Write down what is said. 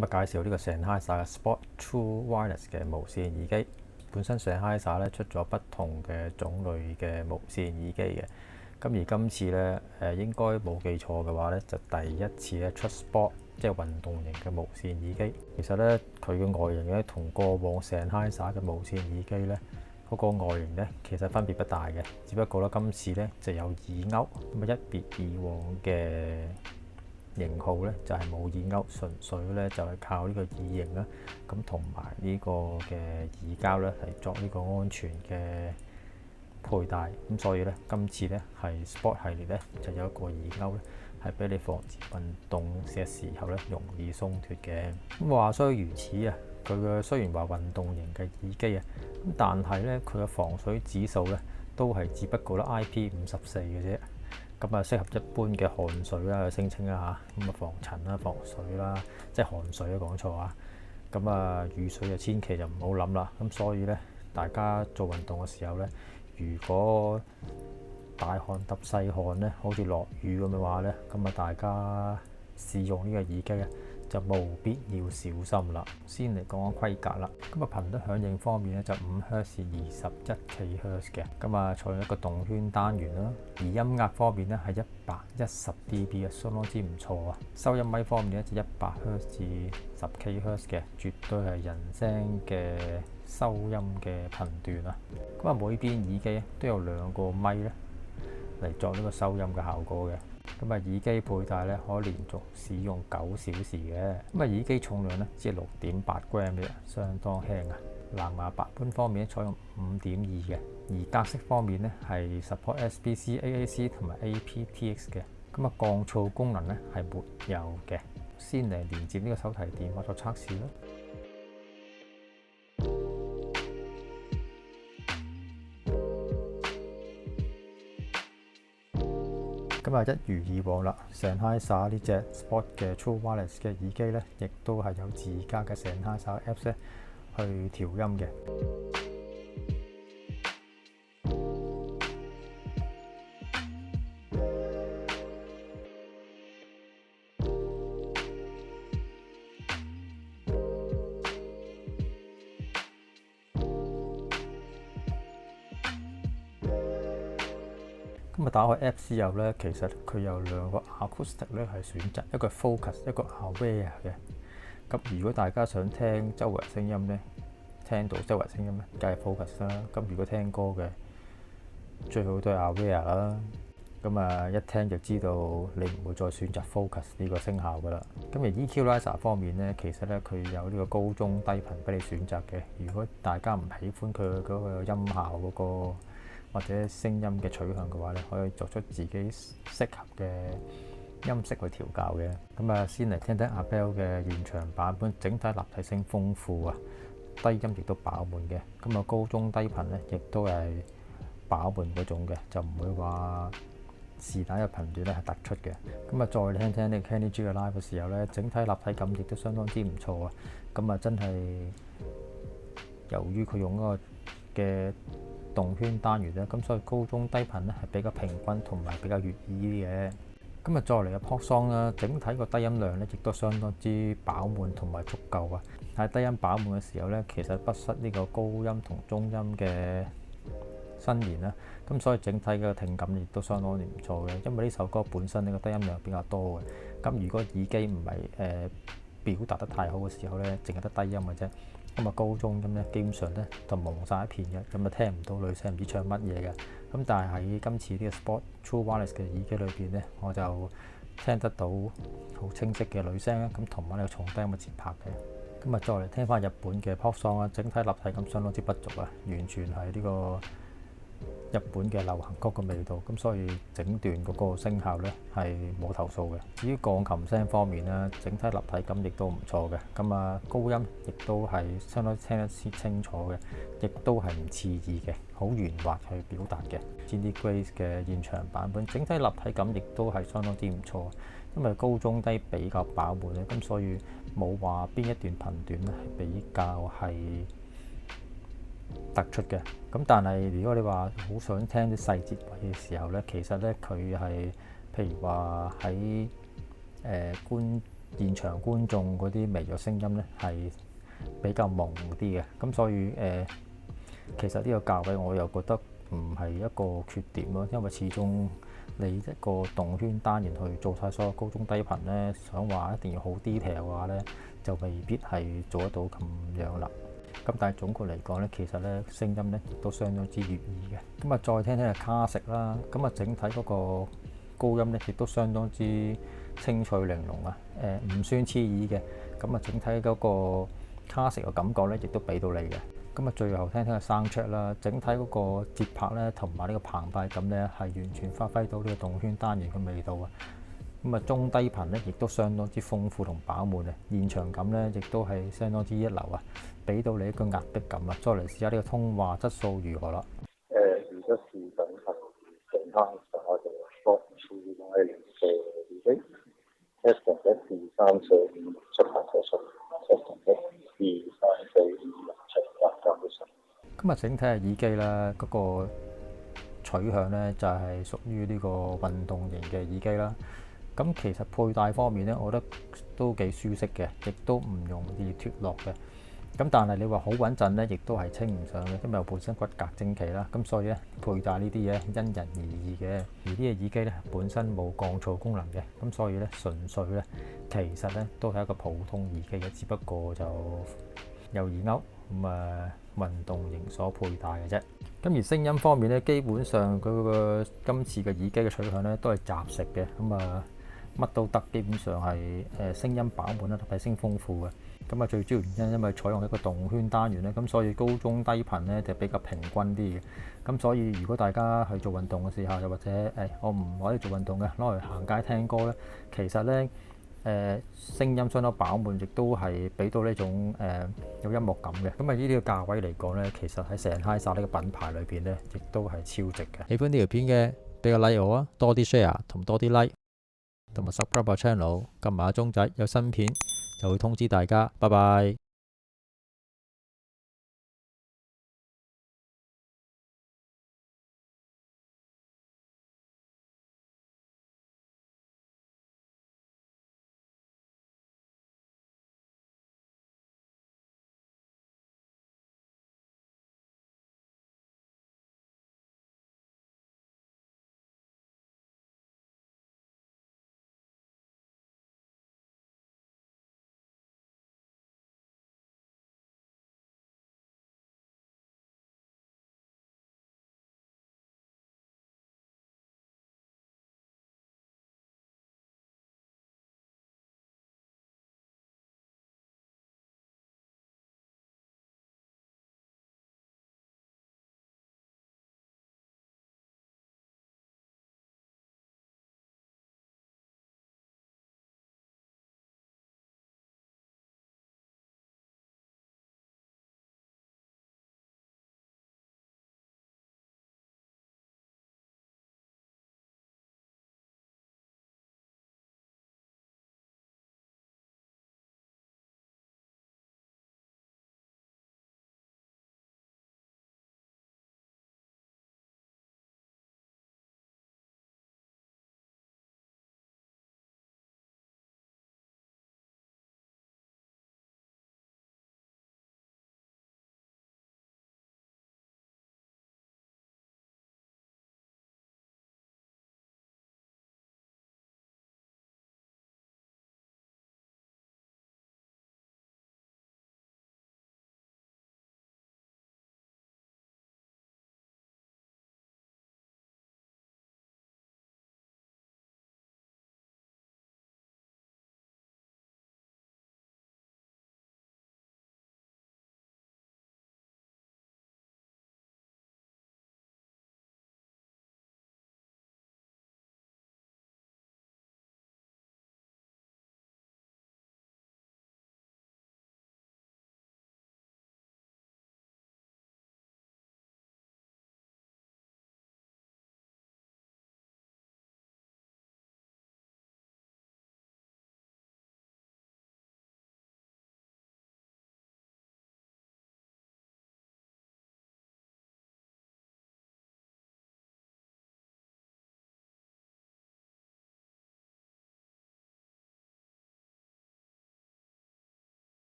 今日介紹呢個 Sennheiser 嘅 Sport True Wireless 嘅無線耳機。本身 Sennheiser 咧出咗不同嘅種類嘅無線耳機嘅，咁而今次咧應該冇記錯嘅話咧，就第一次咧出 Sport 即係運動型嘅無線耳機。其實咧佢嘅外形咧同過往 Sennheiser 嘅無線耳機咧嗰個外形咧其實分別不大嘅，只不過咧今次咧就有耳勾，咁啊一別以往嘅型號咧就係冇耳勾，純粹咧就係靠呢個耳形啦，咁同埋呢個嘅耳膠咧嚟作呢個安全嘅佩戴。咁所以咧今次咧係 Sport 系列咧就有一個耳勾咧係俾你防止運動嘅時候咧容易鬆脱嘅。咁話雖如此啊，佢嘅雖然話運動型嘅耳機啊，咁但係咧佢嘅防水指數咧都係只不過咧 IP54嘅啫。咁啊，適合一般嘅汗水啦，佢聲稱啦嚇，咁啊防塵啦、防水啦，即係汗水啊講錯啊。咁啊，雨水就千祈就唔好諗啦。咁所以咧，大家做運動嘅時候咧，如果大汗揼細汗咧，好似落雨咁嘅話咧，咁啊大家試用呢個耳機咧，就務必要小心啦。先嚟講規格啦。咁啊，頻率響應方面咧就5Hz 至21 kHz 嘅。咁啊，採用一個動圈單元啦。而音壓方面咧係110 dB 嘅，相當之唔錯啊。收音咪方面咧就100Hz 至10 kHz 嘅，絕對係人聲嘅收音嘅頻段啊。咁啊，每邊耳機都有2個咪咧嚟作呢個收音嘅效果嘅。咁啊，耳機佩戴咧可以連續使用9小時嘅。咁啊，耳機重量咧只係6.8 gram 嘅，相當輕啊。藍牙版本方面咧採用5.2嘅，而格式方面咧係 support SBC、AAC 同埋 aptX 嘅。咁啊，降噪功能咧係沒有嘅。先嚟連接呢個手提電話作測試啦。咁啊，一如以往啦，Sennheiser呢隻 Sport 嘅 True Wireless 嘅耳機咧，亦都係有自家嘅 Sennheiser Apps 咧去調音嘅。咁啊，打開 App 之後咧，其實佢有2個 Acoustic 咧係選擇，一個 Focus， 一個 Aware 嘅。咁如果大家想聽周圍聲音咧，聽到周圍聲音咧，梗係 Focus 啦。咁如果聽歌嘅，最好都係 Aware 啦。咁啊，一聽就知道你唔會再選擇 Focus 呢個聲效噶啦。咁而 Equalizer 方面咧，其實咧佢有呢個高中低頻俾你選擇嘅。如果大家唔喜歡佢嗰個音效嗰個或者聲音嘅取向嘅話咧，可以作出自己適合嘅音色去調校嘅。咁啊，先嚟聽聽 Abel 嘅原唱版本，整體立體聲豐富啊，低音亦都飽滿嘅。咁啊，高中低頻咧亦都係飽滿嗰種嘅，就唔會話是但一個頻段咧係突出嘅。咁啊，再聽聽呢個 Kenny G 嘅 live 嘅時候咧，整體立體感亦都相當之唔錯啊。咁啊，真係由於佢用嗰個嘅動圈單元咧，咁所以高中低頻咧係比較平均同埋比較悅耳啲嘅。咁啊，再嚟嘅 Pop Song 啦，整體個低音量咧亦都相當之飽滿同埋足夠啊。喺低音飽滿嘅時候咧，其實不失呢個高音同中音嘅伸延啦。咁所以整體嘅聽感亦都相當之唔錯嘅。因為呢首歌本身呢個低音量比較多嘅。咁如果耳機唔係表達得太好嘅時候咧，淨係得低音嘅啫。咁啊，高中音咧基本上咧就蒙晒一片嘅，咁啊聽唔到女聲唔知唱乜嘢嘅。咁但係喺今次呢個 Sport True Wireless 嘅耳機裏邊咧，我就聽得到好清晰嘅女聲啦，咁同埋呢個重低音嘅節拍嘅。咁啊，再嚟聽翻日本嘅 Pop Song 啦，整體立體感相當之不俗啊，完全係呢個日本嘅流行曲嘅味道，咁所以整段嗰個聲效咧係冇投訴嘅。至於鋼琴聲方面咧，整體立體感亦都唔錯嘅。咁啊，高音亦都係相當聽得清楚嘅，亦都係唔刺耳嘅，好圓滑去表達嘅。Cindy Grace 嘅現場版本，整體立體感亦都係相當之唔錯。因為高中低比較飽滿咧，咁所以冇話邊一段頻段咧係比較係突出嘅。咁但係如果你話好想聽啲細節位嘅時候咧，其實咧佢係譬如話喺觀現場觀眾嗰啲微弱聲音咧係比較朦啲嘅，咁所以其實呢個價位我又覺得唔係一個缺點咯，因為始終你一個動圈單元去做晒所有高中低頻咧，想話一定要好 detail 嘅話咧，就未必係做得到咁樣啦。咁但係總括嚟講咧，其實咧聲音咧都相當之悅耳嘅。咁啊，再聽聽下卡式啦，咁啊整體嗰個高音咧亦都相當之清脆玲瓏啊，唔算刺耳嘅。咁啊，整體嗰個卡式嘅感覺咧，亦都俾到你嘅。咁啊，最後聽聽下 soundtrack 啦，整體嗰個節拍咧，同埋呢個澎湃感咧，係完全發揮到呢個動圈單元嘅味道啊！咁啊，中低頻咧，亦都相當之豐富同飽滿啊！現場感咧，亦都係相當之一流啊！俾到你一個壓迫感啊！再嚟試下呢個通話質素如何啦？如果是等級健康嘅話，就4次買2 test 1 2 3 4 5 6 7 8 9 10 test 1 2 3 4 5 6 7 8 9 10。今日整體嘅耳機啦，嗰個取向咧就係屬於呢個運動型嘅耳機啦。咁其實佩戴方面咧，我覺得都幾舒適嘅，亦都唔容易脫落嘅。咁但係你話好穩陣咧，亦都係稱唔上嘅，因為我本身骨骼精奇啦，咁所以咧佩戴呢啲嘢因人而異嘅。而呢個耳機咧本身冇降噪功能嘅，咁所以咧純粹咧其實咧都係一個普通耳機嘅，只不過就有耳鈎咁運動型所佩戴嘅啫。咁而聲音方面咧，基本上佢個今次嘅耳機嘅取向咧都係雜食嘅，乜都得，基本上係聲音飽滿啦，同埋聲豐富嘅。咁最主要原因因為採用一個動圈單元咧，咁所以高中低頻咧就比較平均啲嘅。咁所以如果大家去做運動嘅時候，又或者我唔可以做運動嘅，攞嚟行街聽歌咧，其實咧聲音相當飽滿，亦都係俾到呢種有音樂感嘅。咁呢啲個價位嚟講咧，其實喺Sennheiser呢個品牌裏邊咧，亦都係超值嘅。喜歡呢條片嘅，俾個 like 我啊，多啲 share 同多啲 like，同埋 subscribe 個 channel，撳埋個鐘仔，有新片就會通知大家。拜拜。